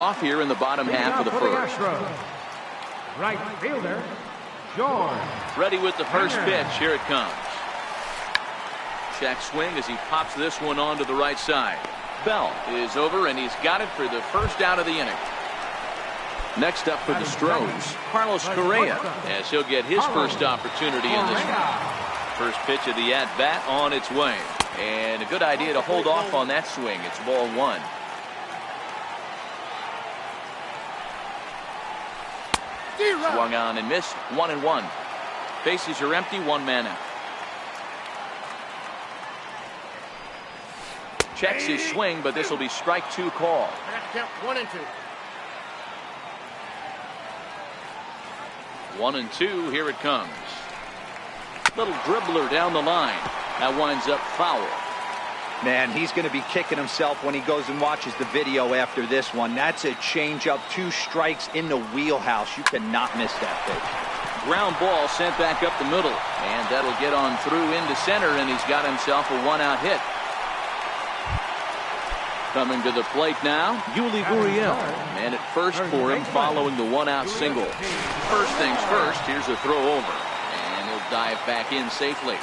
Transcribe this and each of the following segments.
Off here in the bottom half of the first. Right fielder, George. Ready with the first pitch. Here it comes. Check swing as he pops this one onto the right side. Bell is over, and he's got it for the first out of the inning. Next up for the Stros, Carlos Correa, as he'll get his first opportunity in this one. First pitch of the at-bat on its way. And a good idea to hold off on that swing. It's ball one. Swung on and missed. 1-1. Bases are empty. One man out. Checks his swing, but this will be strike two call. 1-2. 1-2. Here it comes. Little dribbler down the line. That winds up foul. Man, he's going to be kicking himself when he goes and watches the video after this one. That's a changeup, 2 strikes in the wheelhouse. You cannot miss that pitch. Ground ball sent back up the middle, and that'll get on through into center, and he's got himself a 1-out hit. Coming to the plate now, Yuli Gurriel. Man at first for him following the 1-out single. First things first, here's a throw over, and he'll dive back in safely.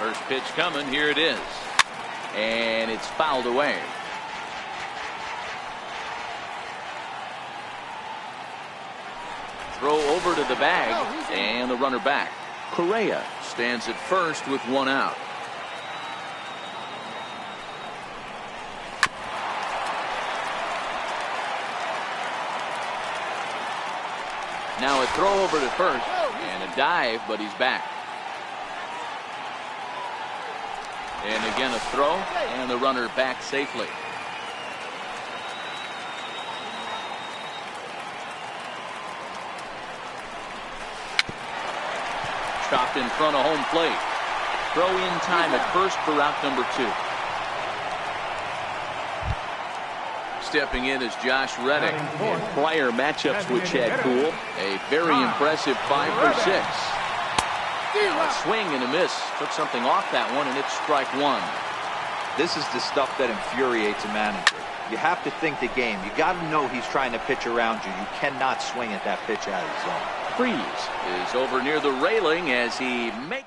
First pitch coming, here it is. And it's fouled away. Throw over to the bag, and the runner back. Correa stands at first with 1 out. Now a throw over to first, and a dive, but he's back. And again a throw, and the runner back safely. Chopped in front of home plate. Throw in time at first for out number 2. Stepping in is Josh Reddick. In prior matchups with Chad Kuhl, a very impressive 5 for 6. A swing and a miss. Took something off that one, and it's strike 1. This is the stuff that infuriates a manager. You have to think the game. You got to know he's trying to pitch around you. You cannot swing at that pitch out of the zone. Freeze is over near the railing as he makes.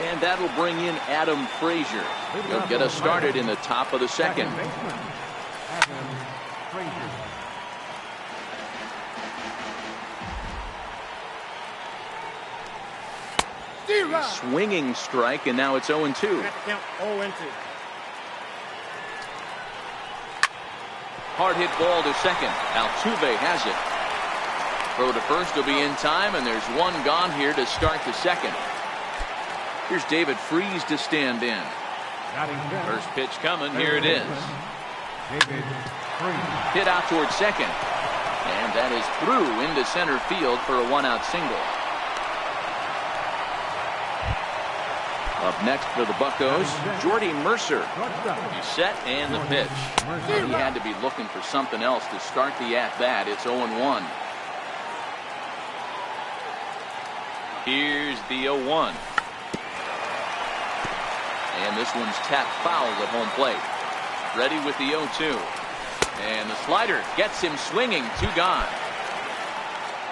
And that'll bring in Adam Frazier. He'll get us started in the top of the second. Swinging strike, and now it's 0-2. Hard hit ball to second. Altuve has it. Throw to first will be in time, and there's one gone here to start the second. Here's David Freese to stand in. First pitch coming. Here it is. Hit out towards second, and that is through into center field for a 1-out single. Up next for the Buccos, Jordy Mercer. He's set, and the pitch. He had to be looking for something else to start the at-bat. It's 0-1. Here's the 0-1. And this one's tapped foul at home plate. Ready with the 0-2. And the slider gets him swinging. 2 gone.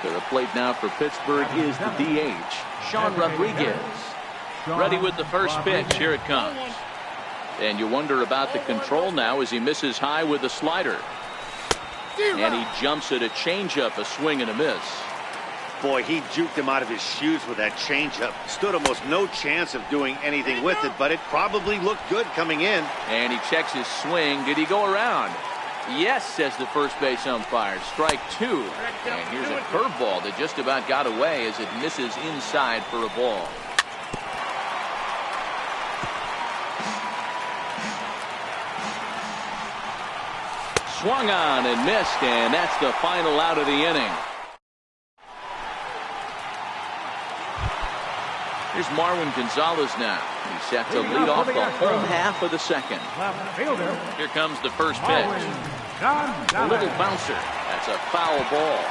To the plate now for Pittsburgh is the DH, Sean Rodriguez. Ready with the first pitch. Here it comes. And you wonder about the control now as he misses high with the slider. And he jumps at a changeup, a swing and a miss. Boy, he juked him out of his shoes with that changeup. Stood almost no chance of doing anything with it, but it probably looked good coming in. And he checks his swing. Did he go around? Yes, says the first base umpire. Strike 2. And here's a curveball that just about got away as it misses inside for a ball. Swung on and missed, and that's the final out of the inning. Here's Marwin Gonzalez now. He's set to lead off the home half of the second. Here comes the first pitch. A little bouncer. That's a foul ball.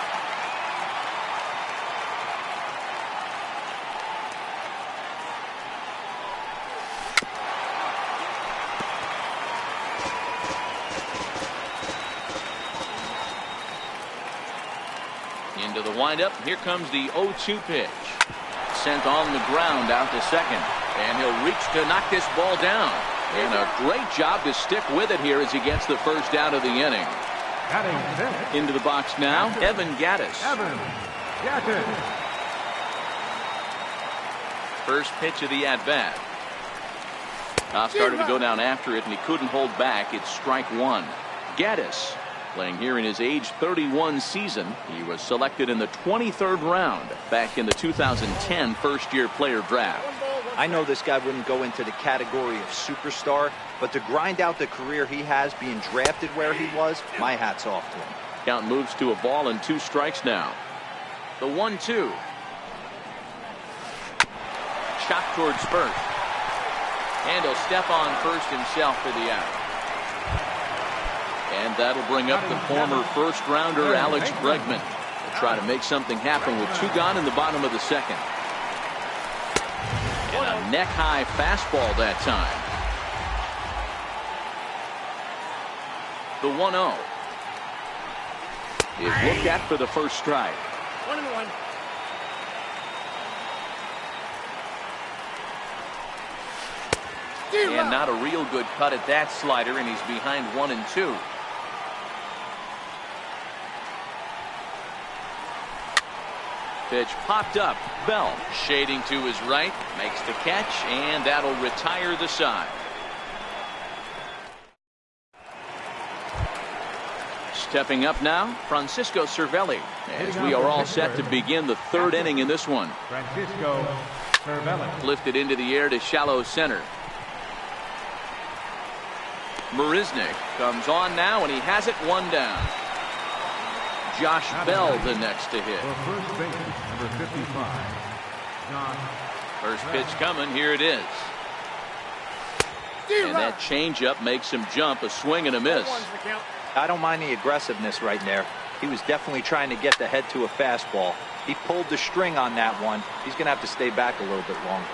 Into the windup. Here comes the 0-2 pitch. Sent on the ground out to second. And he'll reach to knock this ball down. And a great job to stick with it here as he gets the first out of the inning. Into the box now, Evan Gaddis. First pitch of the at-bat. Started to go down after it, and he couldn't hold back. It's strike one. Gaddis, playing here in his age 31 season. He was selected in the 23rd round back in the 2010 first-year player draft. I know this guy wouldn't go into the category of superstar, but to grind out the career he has being drafted where he was, my hat's off to him. Count moves to a ball and 2 strikes now. The 1-2. Shot towards first. And he'll step on first himself for the out. And that'll bring up the former first-rounder Alex Bregman. He'll try to make something happen with 2 gone in the bottom of the second. And a neck-high fastball that time. The 1-0 is looked at for the first strike. 1-1. And not a real good cut at that slider, and he's behind 1-2. Pitch popped up. Bell shading to his right, makes the catch, and that'll retire the side. Stepping up now, Francisco Cervelli, as we are all set to begin the 3rd inning in this one. Francisco Cervelli. Lifted into the air to shallow center. Marisnick comes on now, and he has it 1 down. Josh Bell the next to hit. First baseman, number 55. First pitch coming. Here it is. And that changeup makes him jump. A swing and a miss. I don't mind the aggressiveness right there. He was definitely trying to get the head to a fastball. He pulled the string on that one. He's going to have to stay back a little bit longer.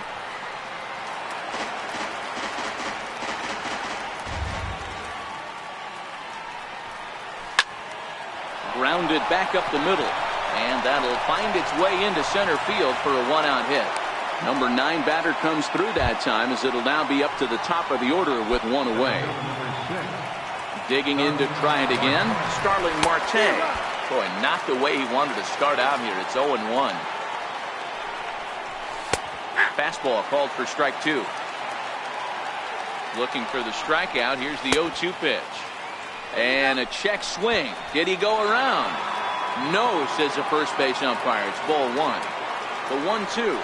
Grounded back up the middle, and that'll find its way into center field for a 1-out hit. Number 9 batter comes through that time, as it'll now be up to the top of the order with 1 away. Digging in to try it again, Starling Marte. Boy, not the way he wanted to start out here. It's 0-1. Fastball called for strike 2. Looking for the strikeout. Here's the 0-2 pitch. And a check swing. Did he go around? No, says the first base umpire. It's ball 1. The 1-2.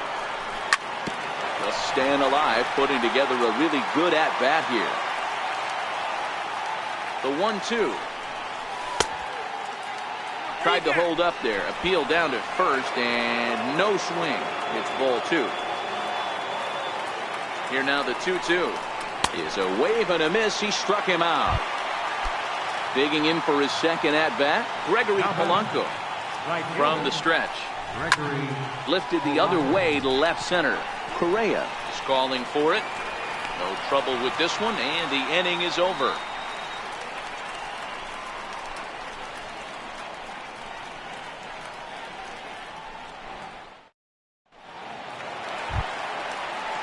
Just staying alive, putting together a really good at-bat here. The 1-2. Tried to hold up there. Appeal down to first, and no swing. It's ball 2. Here now the 2-2. Is a wave and a miss. He struck him out. Digging in for his second at-bat, Gregory Polanco from the stretch. Lifted the other way to left center. Correa is calling for it. No trouble with this one, and the inning is over.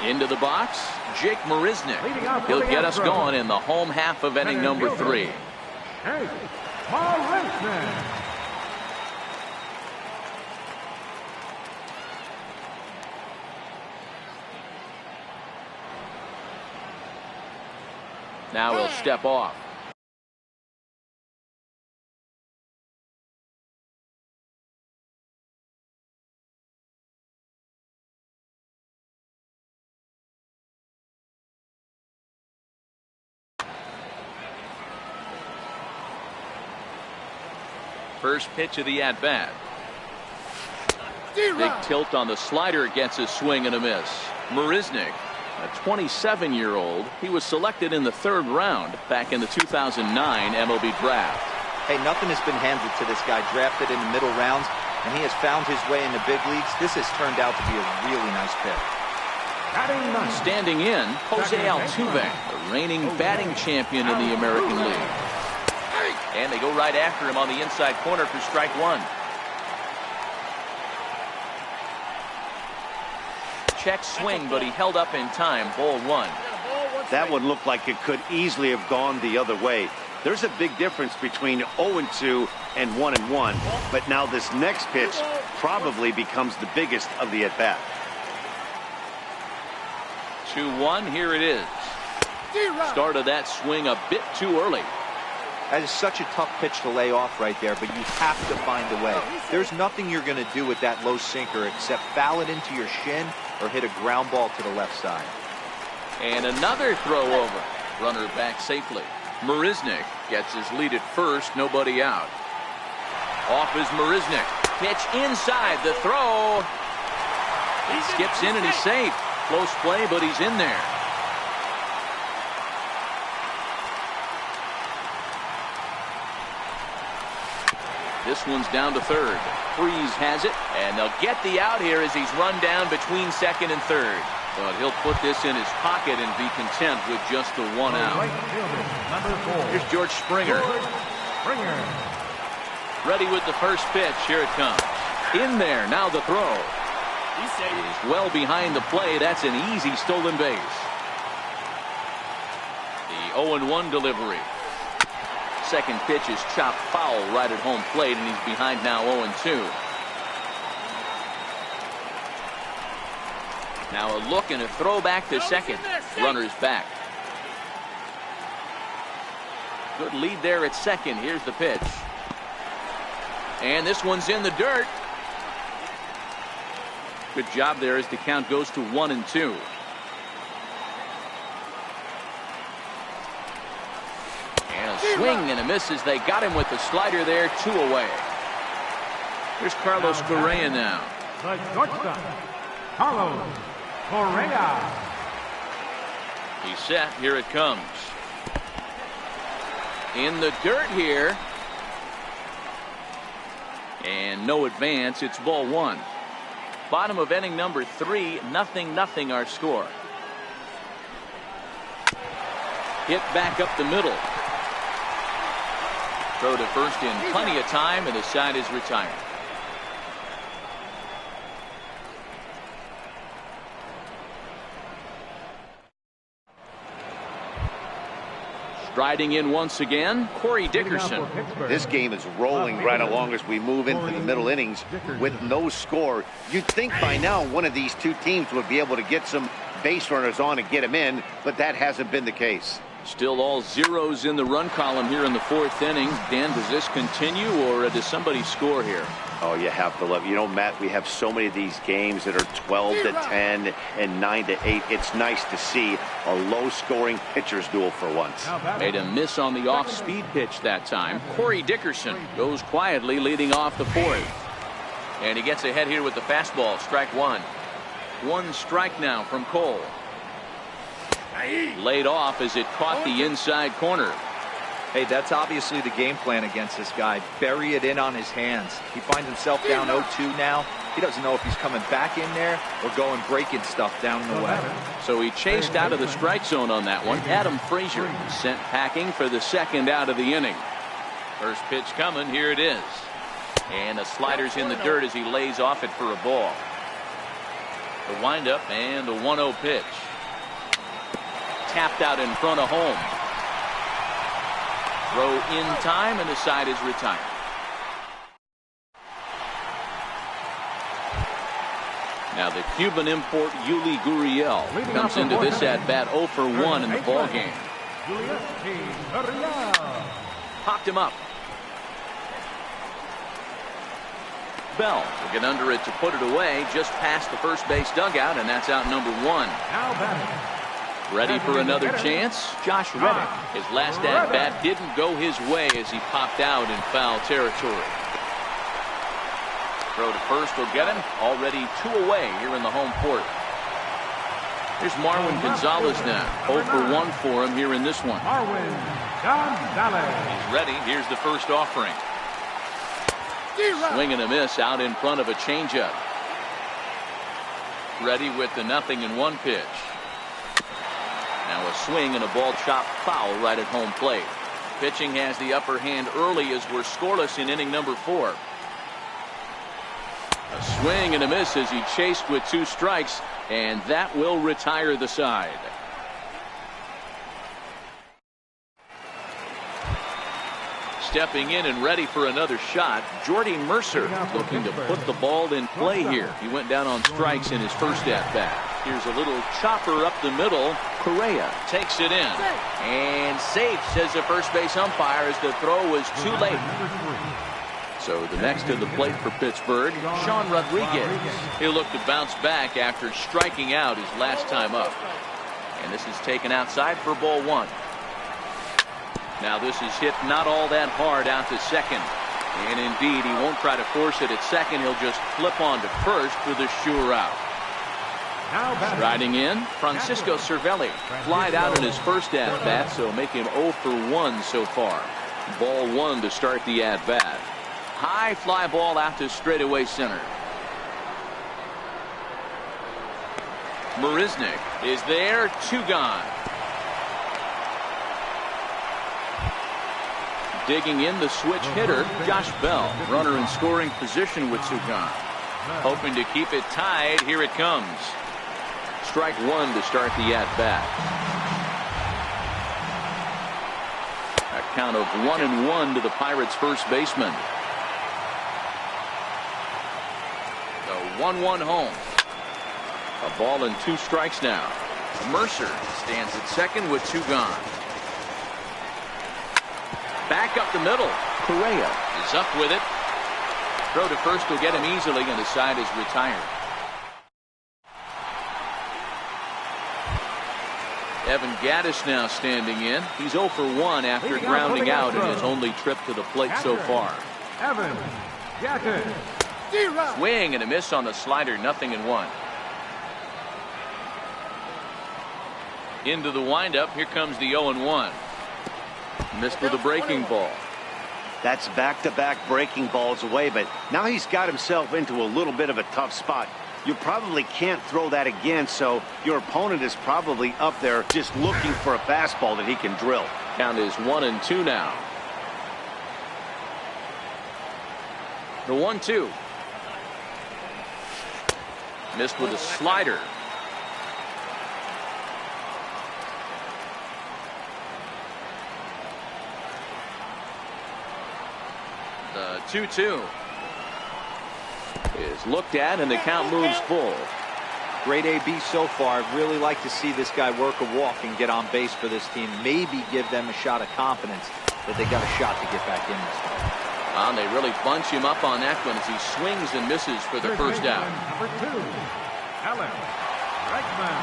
Into the box, Jake Marisnick. He'll get us going in the home half of inning number 3. Hey, Marisnick. Now he'll step off. First pitch of the at-bat. Big tilt on the slider, gets a swing and a miss. Marisnick, a 27-year-old. He was selected in the 3rd round back in the 2009 MLB draft. Hey, nothing has been handed to this guy. Drafted in the middle rounds, and he has found his way in the big leagues. This has turned out to be a really nice pick. Standing in, Jose Altuve, the reigning batting champion in the American League. And they go right after him on the inside corner for strike 1. check swing, but he held up in time. Ball 1. That one looked like it could easily have gone the other way. There's a big difference between 0-2 and 1-1, but now this next pitch probably becomes the biggest of the at-bat. 2-1, here it is. Started that swing a bit too early. That is such a tough pitch to lay off right there, but you have to find a way. There's nothing you're going to do with that low sinker except foul it into your shin or hit a ground ball to the left side. And another throw over. Runner back safely. Marisnick gets his lead at first, nobody out. Off is Marisnick. Pitch inside, the throw. He skips in and he's safe. Close play, but he's in there. This one's down to third. Freeze has it, and they'll get the out here as he's run down between second and third. But he'll put this in his pocket and be content with just the one out. Here's George Springer. Ready with the first pitch. Here it comes. In there. Now the throw. Is well behind the play. That's an easy stolen base. The 0-1 delivery. Second pitch is chopped foul right at home plate, and he's behind now 0-2. Now a look and a throw back to second. Runner's back. Good lead there at second. Here's the pitch. And this one's in the dirt. Good job there as the count goes to 1-2. And a swing and a miss as they got him with the slider there. 2 away. Here's Carlos Correa now. The shortstop, Carlos Correa. He's set. Here it comes. In the dirt here. And no advance. It's ball 1. Bottom of inning number 3. 0-0 our score. Hit back up the middle. Throw to first in plenty of time, and the side is retired. Striding in once again, Corey Dickerson. This game is rolling right along as we move into the middle innings with no score. You'd think by now one of these two teams would be able to get some base runners on and get them in, but that hasn't been the case. Still all zeros in the run column here in the 4th inning. Dan, does this continue, or does somebody score here? Oh, you have to love. You know, Matt, we have so many of these games that are 12-10 and 9-8. It's nice to see a low-scoring pitcher's duel for once. Made a miss on the off-speed pitch that time. Corey Dickerson goes quietly leading off the 4th. And he gets ahead here with the fastball. Strike 1. 1 strike now from Cole. Laid off as it caught the inside corner. Hey, that's obviously the game plan against this guy. Bury it in on his hands. He finds himself down 0-2 now. He doesn't know if he's coming back in there or going breaking stuff down the way. So he chased out of the strike zone on that one. Adam Frazier sent packing for the 2nd out of the inning. First pitch coming. Here it is. And the slider's in the dirt as he lays off it for a ball. The windup and the 1-0 pitch. Tapped out in front of home. Throw in time, and the side is retired. Now the Cuban import Yuli Gurriel comes into this at bat 0 for 1 in the ball game. Popped him up. Bell will get under it to put it away just past the first base dugout, and that's out number 1. Ready for another chance? Josh Reddick. His last at-bat didn't go his way as he popped out in foul territory. Throw to first will get him. Already 2 away here in the home 4th. Here's Marwin Gonzalez now. 0 for 1 for him here in this one. Marwin Gonzalez. He's ready. Here's the first offering. Swing and a miss out in front of a changeup. Ready with the 0-1 pitch. Now a swing and a ball chopped foul right at home plate. Pitching has the upper hand early as we're scoreless in inning number 4. A swing and a miss as he chased with 2 strikes, and that will retire the side. Stepping in and ready for another shot, Jordy Mercer looking to put the ball in play here. He went down on strikes in his first at-bat. Here's a little chopper up the middle. Correa takes it in and safe, says the first base umpire, as the throw was too late. So the next to the plate for Pittsburgh, Sean Rodriguez. He'll look to bounce back after striking out his last time up. And this is taken outside for ball 1. Now this is hit not all that hard out to second. And indeed, he won't try to force it at second. He'll just flip on to first for the sure out. Riding in, Francisco Cervelli. Flied out in his first at-bat, so make him 0 for 1 so far. Ball 1 to start the at-bat. High fly ball out to straightaway center. Marisnick is there, 2 gone. Digging in, the switch hitter, Josh Bell. Runner in scoring position with 2 gone. Hoping to keep it tied. Here it comes. Strike 1 to start the at-bat. A count of 1-1 to the Pirates' first baseman. The 1-1 home. A ball and 2 strikes now. Mercer stands at second with 2 gone. Back up the middle. Correa is up with it. Throw to first will get him easily, and the side is retired. Evan Gaddis now standing in. He's 0 for 1 after grounding out in his only trip to the plate so far. Evan Gaddis. Swing and a miss on the slider, 0-1. Into the windup. Here comes the 0-1. Missed with a breaking ball. That's back-to-back breaking balls away, but now he's got himself into a little bit of a tough spot. You probably can't throw that again, so your opponent is probably up there just looking for a fastball that he can drill. Count is 1-2 now. The 1-2. Missed with a slider. The 2-2 is looked at, and the count moves full. Great AB so far. I'd really like to see this guy work a walk and get on base for this team. Maybe give them a shot of confidence that they got a shot to get back in this one. And they really bunch him up on that one as he swings and misses for the first out. Number 2, Alex Bregman.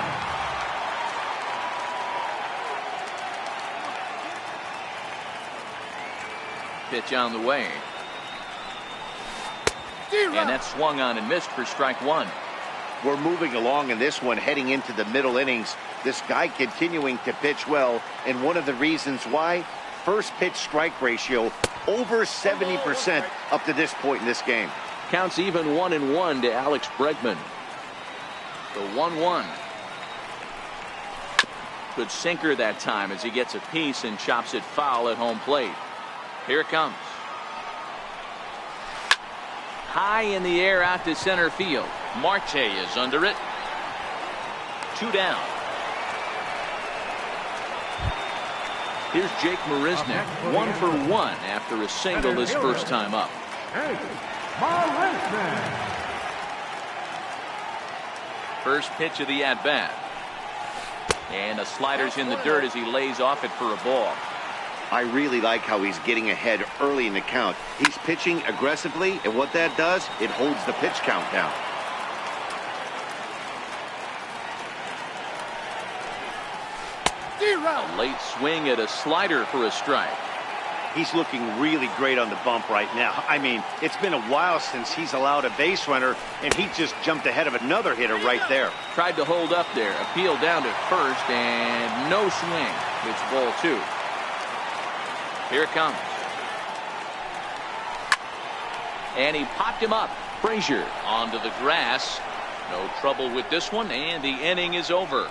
Pitch on the way. And that swung on and missed for strike 1. We're moving along in this one, heading into the middle innings. This guy continuing to pitch well, and one of the reasons why, first pitch strike ratio over 70% up to this point in this game. Counts even 1-1 to Alex Bregman. The 1-1. Good sinker that time as he gets a piece and chops it foul at home plate. Here it comes. High in the air out to center field. Marte is under it. 2 down. Here's Jake Marisnick, 1 for 1 after a single his first time up. First pitch of the at-bat. And the slider's in the dirt as he lays off it for a ball. I really like how he's getting ahead early in the count. He's pitching aggressively, and what that does, it holds the pitch count down. A late swing at a slider for a strike. He's looking really great on the bump right now. I mean, it's been a while since he's allowed a base runner, and he just jumped ahead of another hitter right there. Tried to hold up there. Appeal down to first, and no swing. It's ball 2. Here it comes. And he popped him up. Frazier onto the grass. No trouble with this one, and the inning is over.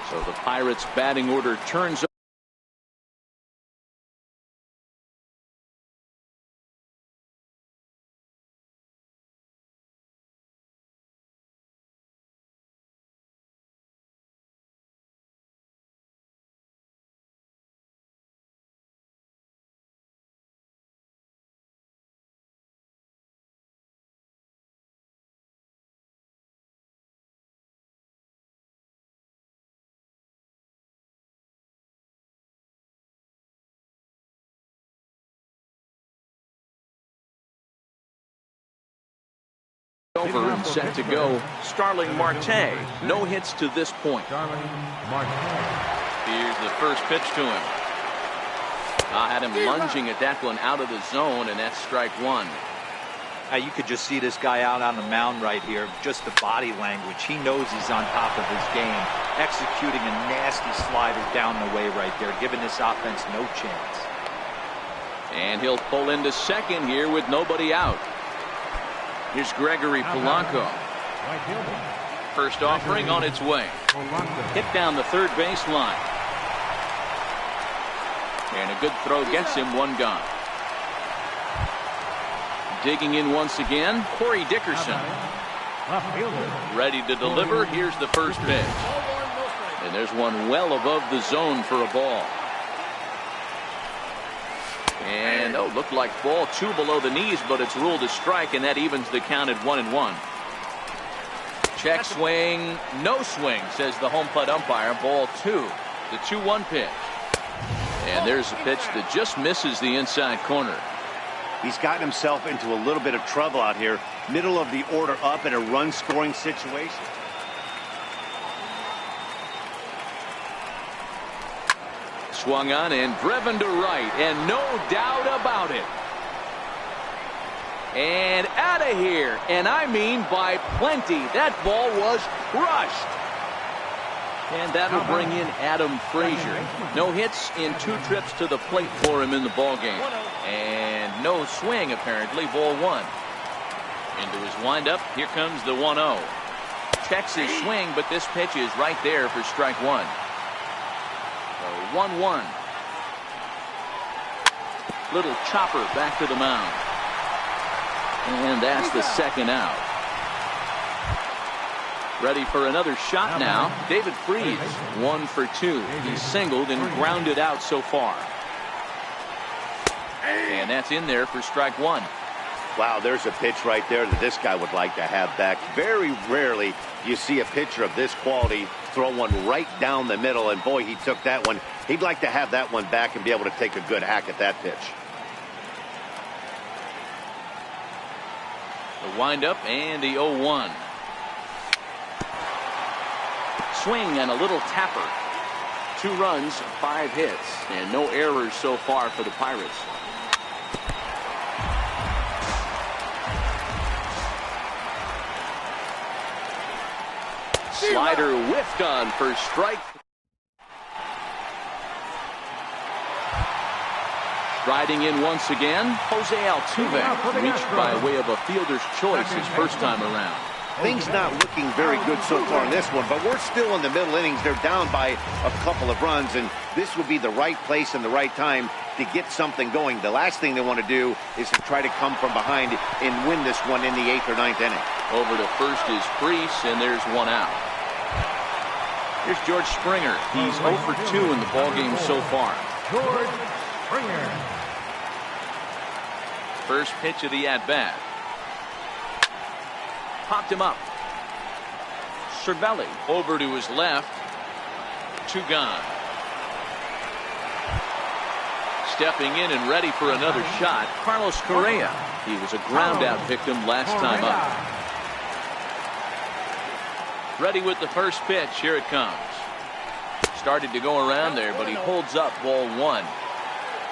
So the Pirates batting order turns Over and set to go. Starling Marte. No hits to this point. Here's the first pitch to him. I had him lunging at that one out of the zone, and that's strike one. You could just see this guy out on the mound right here. Just the body language. He knows he's on top of his game. Executing a nasty slider down the way right there, giving this offense no chance. And he'll pull into second here with nobody out. Here's Gregory Polanco. First offering on its way. Hit down the third baseline. And a good throw gets him one gone. Digging in once again, Corey Dickerson. Ready to deliver. Here's the first pitch. And there's one well above the zone for a ball. And looked like ball two below the knees, but it's ruled a strike, and that evens the count at 1-1. Check swing, no swing, says the home plate umpire. Ball two, the 2-1 pitch. And there's a pitch that just misses the inside corner. He's gotten himself into a little bit of trouble out here. Middle of the order up in a run-scoring situation. Swung on and driven to right, and no doubt about it. And out of here, and I mean by plenty. That ball was crushed. And that will bring in Adam Frazier. No hits in 2 trips to the plate for him in the ballgame. And no swing, apparently, ball one. Into his windup, here comes the 1-0. Checks his swing, but this pitch is right there for strike one. 1-1. Little chopper back to the mound. And that's the second out. Ready for another shot now. David Freese, 1 for 2. He's singled and grounded out so far. And that's in there for strike one. Wow, there's a pitch right there that this guy would like to have back. Very rarely do you see a pitcher of this quality throw one right down the middle, and boy, he took that one. He'd like to have that one back and be able to take a good hack at that pitch. The windup and the 0-1. Swing and a little tapper. 2 runs, 5 hits, and no errors so far for the Pirates. Slider whiffed on for strike. Riding in once again, Jose Altuve reached by way of a fielder's choice his first time around. Things not looking very good so far in this one, but we're still in the middle innings. They're down by a couple of runs, and this would be the right place and the right time to get something going. The last thing they want to do is to try to come from behind and win this one in the 8th or 9th inning. Over to first is Freese, and there's one out. Here's George Springer. He's 0 for 2 in the ballgame so far. George Springer. First pitch of the at-bat. Popped him up. Cervelli over to his left. 2 gone. Stepping in and ready for another shot, Carlos Correa. He was a ground-out victim last time up. Ready with the first pitch. Here it comes. Started to go around there, but he holds up ball one.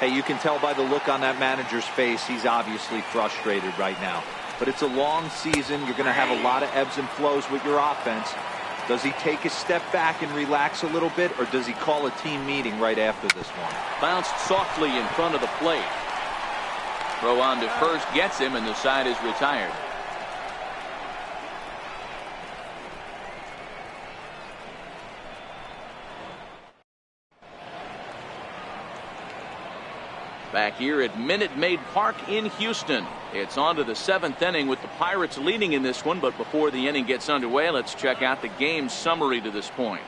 Hey, you can tell by the look on that manager's face, he's obviously frustrated right now. But it's a long season. You're going to have a lot of ebbs and flows with your offense. Does he take a step back and relax a little bit, or does he call a team meeting right after this one? Bounced softly in front of the plate. Throw on to first gets him, and the side is retired. Back here at Minute Maid Park in Houston. It's on to the 7th inning with the Pirates leading in this one, but before the inning gets underway, let's check out the game summary to this point.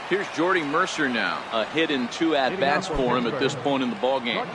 Here's Jordy Mercer now. A hit in 2 at-bats for him at this point in the ballgame.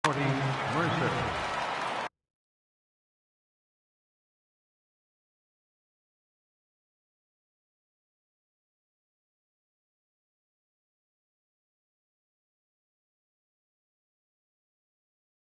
Mercer.